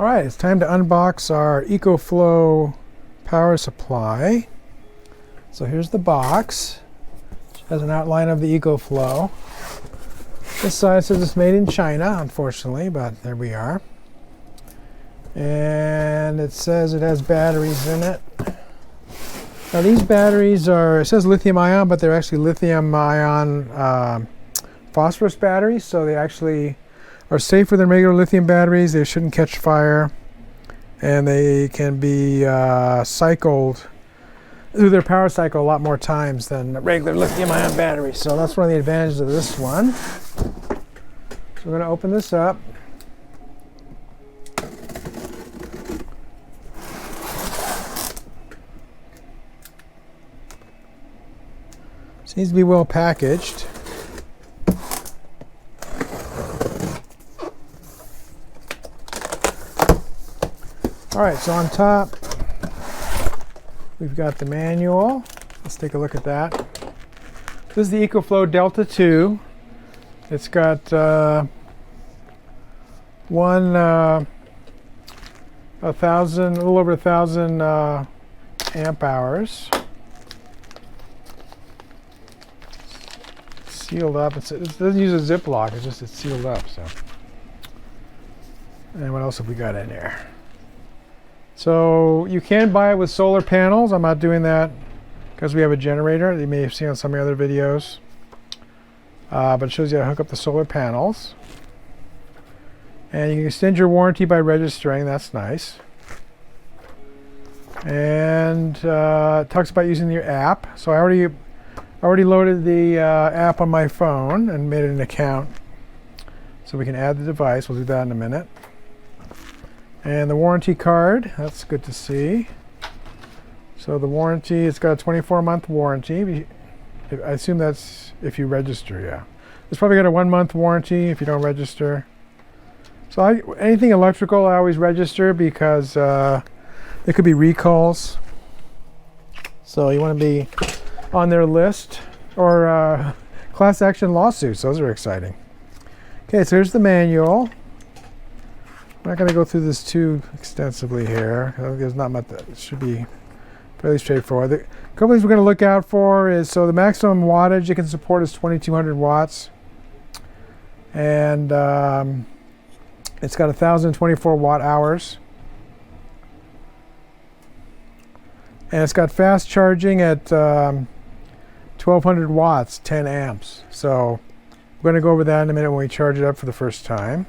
All right, it's time to unbox our EcoFlow power supply. So here's the box. It has an outline of the EcoFlow. This side says it's made in China, unfortunately, but there we are. And it says it has batteries in it. Now these batteries are, it says lithium ion, but they're actually lithium ion phosphorus batteries, so they actually are safer than regular lithium batteries. They shouldn't catch fire, and they can be cycled through their power cycle a lot more times than regular lithium ion batteries. So that's one of the advantages of this one. So we're going to open this up. Seems to be well packaged. All right, so on top, we've got the manual. Let's take a look at that. This is the EcoFlow Delta II. It's got a little over 1,000 amp hours. It's sealed up. It doesn't use a Ziploc. It's sealed up. So, and what else have we got in here? So you can buy it with solar panels. I'm not doing that because we have a generator that you may have seen on some of the other videos. But it shows you how to hook up the solar panels. And you can extend your warranty by registering. That's nice. And it talks about using your app. So I already loaded the app on my phone and made an account. So we can add the device. We'll do that in a minute. And the warranty card, that's good to see. So the warranty, it's got a 24-month warranty. I assume that's if you register, yeah. It's probably got a 1-month warranty if you don't register. So anything electrical, I always register because there could be recalls. So you want to be on their list, or class action lawsuits. Those are exciting. Okay, so here's the manual. I'm not going to go through this too extensively here. There's not much. It should be fairly straightforward. The couple things we're going to look out for is, so the maximum wattage it can support is 2,200 watts. And it's got 1,024 watt hours. And it's got fast charging at 1,200 watts, 10 amps. So we're going to go over that in a minute when we charge it up for the first time.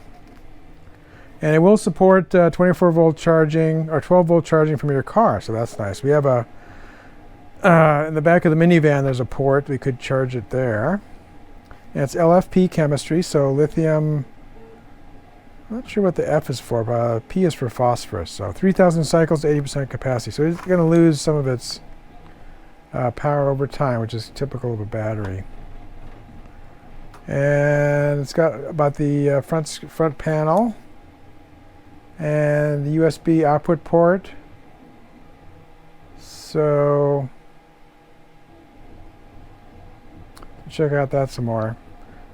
And it will support 24 volt charging or 12 volt charging from your car, so that's nice. We have a, in the back of the minivan, there's a port. We could charge it there. And it's LFP chemistry, so lithium, I'm not sure what the F is for, but P is for phosphorus. So 3,000 cycles to 80% capacity. So it's going to lose some of its power over time, which is typical of a battery. And it's got about the front panel. And the USB output port. So check out that some more.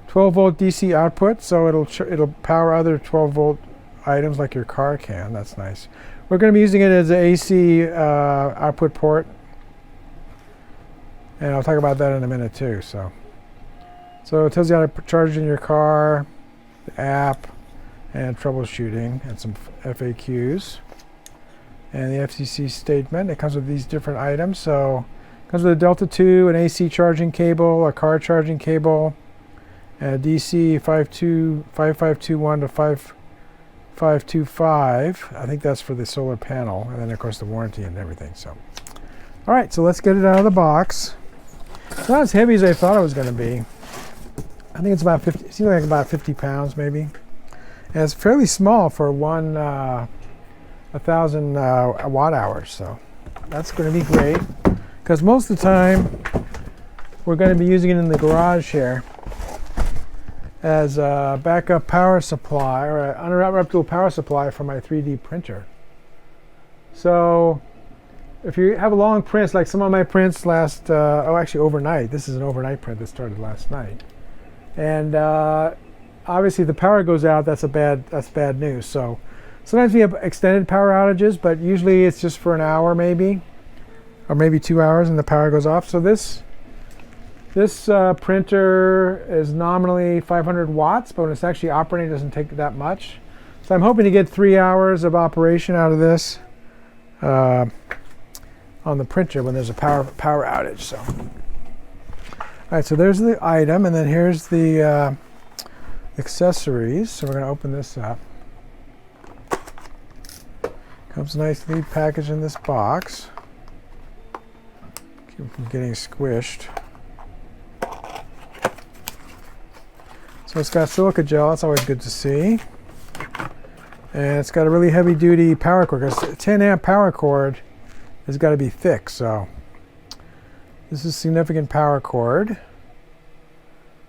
12 volt DC output, so it'll power other 12 volt items like your car can. That's nice. We're going to be using it as an AC output port, and I'll talk about that in a minute too. So it tells you how to charge it in your car, the app, and troubleshooting, and some FAQs, and the FCC statement. It comes with these different items. So it comes with a Delta II, an AC charging cable, a car charging cable, and a DC 5521 to 5525. I think that's for the solar panel, and then of course the warranty and everything. So all right, so let's get it out of the box. It's not as heavy as I thought it was going to be. I think it's about 50, it seems like about 50 pounds maybe. And it's fairly small for 1,000 watt hours, so that's going to be great. Because most of the time, we're going to be using it in the garage here as a backup power supply, or an uninterruptible power supply for my 3D printer. So if you have a long prints, like some of my prints last, actually overnight. This is an overnight print that started last night. And obviously the power goes out, that's bad news. So Sometimes we have extended power outages, but usually it's just for an hour maybe, or maybe 2 hours, and the power goes off. So this printer is nominally 500 watts, but when it's actually operating, it doesn't take that much. So I'm hoping to get 3 hours of operation out of this on the printer when there's a power outage. So, all right, so there's the item, and then here's the accessories. So we're going to open this up. Comes nicely packaged in this box. Keep it from getting squished. So it's got silica gel. That's always good to see. And it's got a really heavy duty power cord, because a 10 amp power cord has got to be thick. So this is significant power cord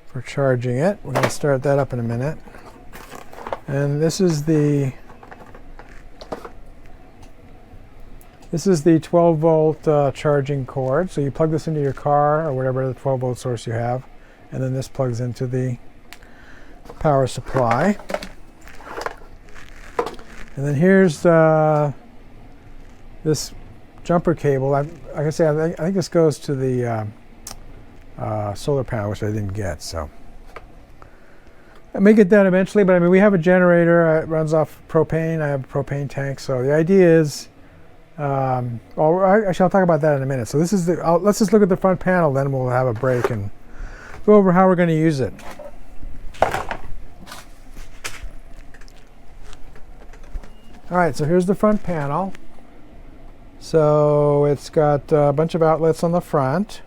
for charging it. We're going to start that up in a minute. And this is the 12 volt charging cord. So you plug this into your car or whatever the 12 volt source you have, and then this plugs into the power supply. And then here's this jumper cable. Like I say, I think this goes to the solar panel, which I didn't get. So I may get that eventually, but I mean, we have a generator. It runs off propane. I have a propane tank. So the idea is, actually, I'll talk about that in a minute. So this is let's just look at the front panel, then we'll have a break and go over how we're going to use it. All right, so here's the front panel. So it's got a bunch of outlets on the front,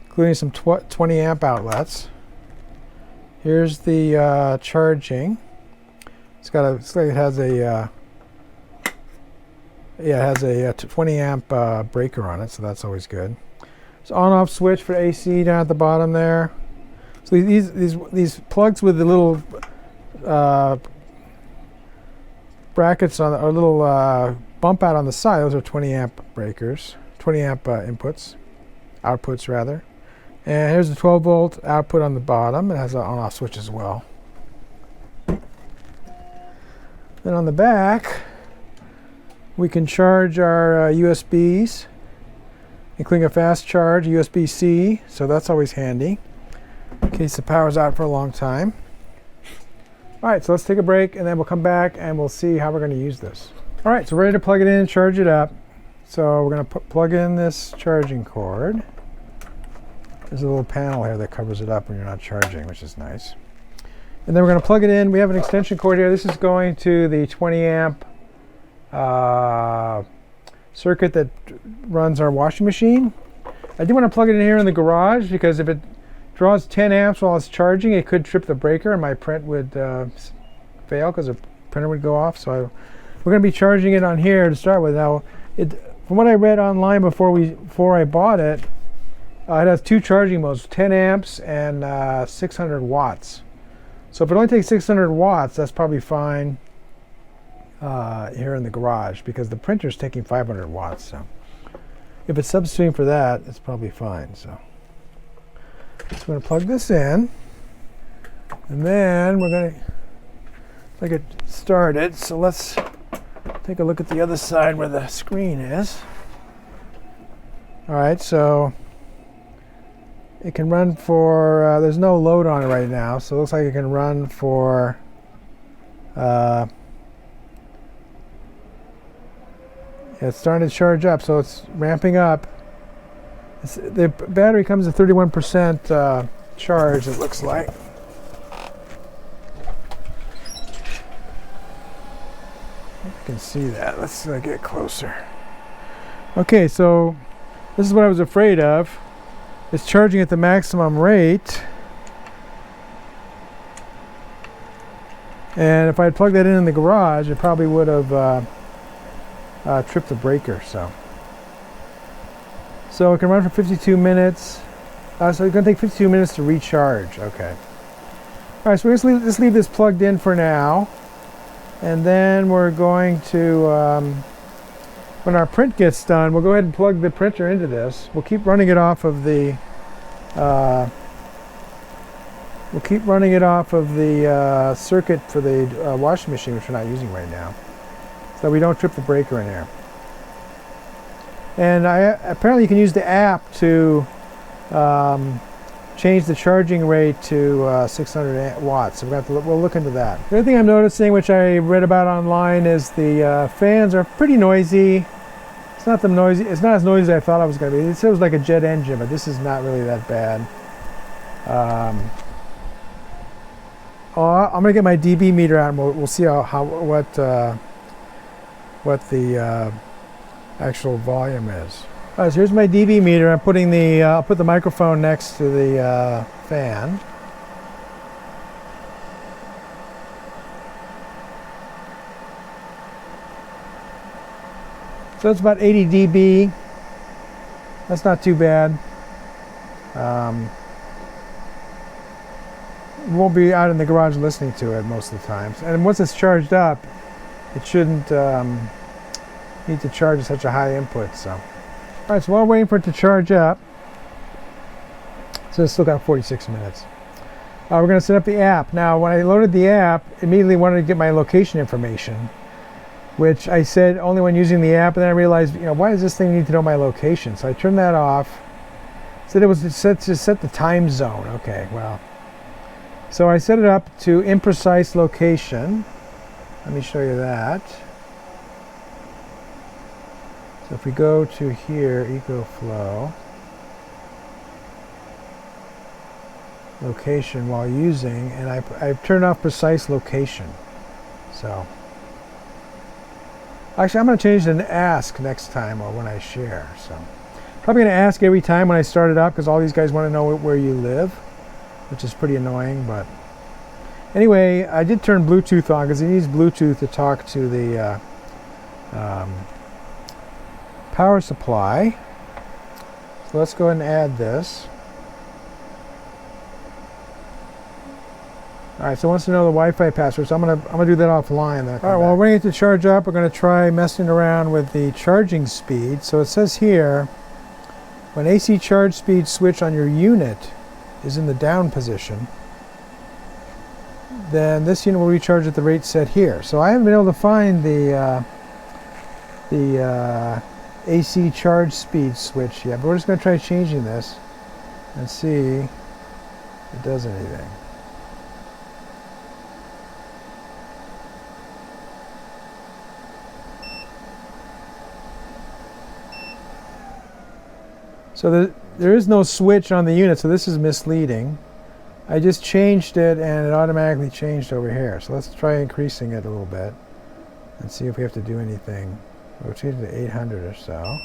including some 20 amp outlets. Here's the charging. It's like it has a 20 amp breaker on it, so that's always good. It's on-off switch for AC down at the bottom there. So these plugs with the little brackets on, or little bump out on the side, those are 20 amp breakers, 20 amp outputs rather. And here's the 12 volt output on the bottom. It has an on-off switch as well. Then on the back, we can charge our USBs, including a fast charge, USB-C, so that's always handy in case the power's out for a long time. All right, so let's take a break, and then we'll come back and we'll see how we're going to use this. All right, so we're ready to plug it in and charge it up. So we're going to plug in this charging cord. There's a little panel here that covers it up when you're not charging, which is nice. And then we're going to plug it in. We have an extension cord here. This is going to the 20 amp circuit that runs our washing machine. I do want to plug it in here in the garage, because if it draws 10 amps while it's charging, it could trip the breaker and my print would fail, because the printer would go off. So we're going to be charging it on here to start with. Now, from what I read online before I bought it, it has two charging modes, 10 amps and 600 watts. So if it only takes 600 watts, that's probably fine here in the garage, because the printer's taking 500 watts. So if it's substituting for that, it's probably fine. So I'm going to plug this in, and then we're going to get started. So let's take a look at the other side where the screen is. All right, so it can run for, there's no load on it right now, so it looks like it can run for it's starting to charge up, so it's ramping up. The battery comes at 31% charge, it looks like. I can see that. Let's get closer. Okay, so this is what I was afraid of. It's charging at the maximum rate. And if I had plugged that in the garage, it probably would have tripped the breaker. So it can run for 52 minutes. So it's going to take 52 minutes to recharge. Okay. All right, so we're going to just leave this plugged in for now. And then we're going to, when our print gets done, we'll go ahead and plug the printer into this. We'll keep running it off of the circuit for the washing machine, which we're not using right now. so we don't trip the breaker in here. And apparently you can use the app to change the charging rate to 600 watts. So we'll look into that. The other thing I'm noticing, which I read about online, is the fans are pretty noisy. It's not as noisy as I thought it was going to be. It said it was like a jet engine, but this is not really that bad. I'm going to get my dB meter out, and we'll see what the actual volume is. All right, so here's my dB meter. I'm putting I'll put the microphone next to the fan. So it's about 80 dB. That's not too bad. Won't be out in the garage listening to it most of the times. And once it's charged up, it shouldn't need to charge at such a high input. So, all right. So while we're waiting for it to charge up, so it's still got 46 minutes. We're going to set up the app. Now, when I loaded the app, immediately wanted to get my location information, which I said only when using the app. And then I realized, why does this thing need to know my location? So I turned that off. Said it was set to set the time zone. Okay, well. So I set it up to imprecise location. Let me show you that. So if we go to here, EcoFlow, location while using, and I've turned off precise location. So actually, I'm going to change it to ask next time or when I share. So probably going to ask every time when I start it up, because all these guys want to know where you live, which is pretty annoying. But anyway, I did turn Bluetooth on because it needs Bluetooth to talk to the power supply. So let's go ahead and add this. All right, so it wants to know the Wi-Fi password, so I'm gonna do that offline. All right, while we're waiting to charge up, we're gonna try messing around with the charging speed. So it says here, when AC charge speed switch on your unit is in the down position, then this unit will recharge at the rate set here. So I haven't been able to find the AC charge speed switch yet, but we're just going to try changing this and see if it does anything. So there is no switch on the unit, so this is misleading. I just changed it and it automatically changed over here. So let's try increasing it a little bit and see if we have to do anything. We'll change it to 800 or so.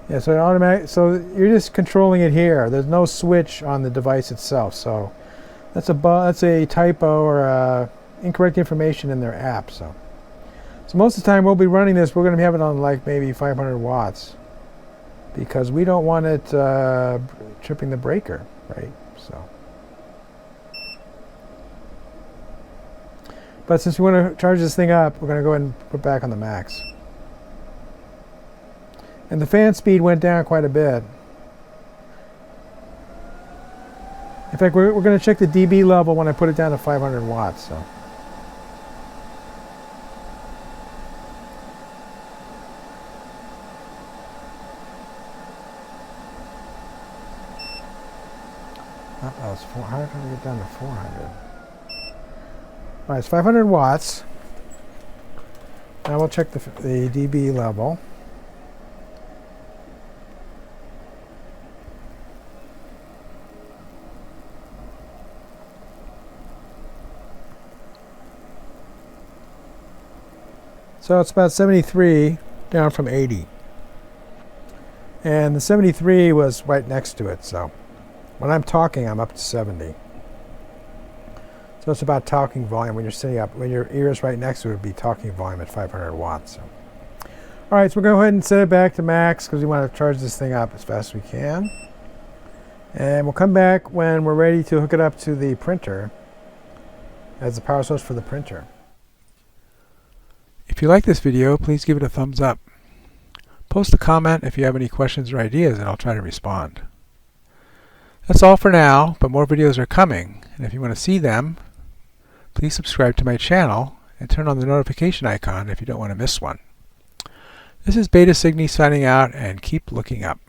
Yeah, so it automatic. So you're just controlling it here. There's no switch on the device itself. So that's a typo or incorrect information in their app. So most of the time we'll be running this. We're going to have it on like maybe 500 watts because we don't want it tripping the breaker, right? So. But since we want to charge this thing up, we're going to go ahead and put back on the max. And the fan speed went down quite a bit. In fact, we're going to check the dB level when I put it down to 500 watts. So. It's 400. How do we get down to 400? All right, it's 500 watts. Now we'll check the dB level. So it's about 73, down from 80. And the 73 was right next to it, so when I'm talking, I'm up to 70. So it's about talking volume. When you're sitting up, when your ear is right next to it, would be talking volume at 500 watts. So. All right, so we're going to go ahead and set it back to max because we want to charge this thing up as fast as we can. And we'll come back when we're ready to hook it up to the printer as the power source for the printer. If you like this video, please give it a thumbs up. Post a comment if you have any questions or ideas, and I'll try to respond. That's all for now, but more videos are coming, and if you want to see them, please subscribe to my channel and turn on the notification icon if you don't want to miss one. This is Beta Signy signing out, and keep looking up.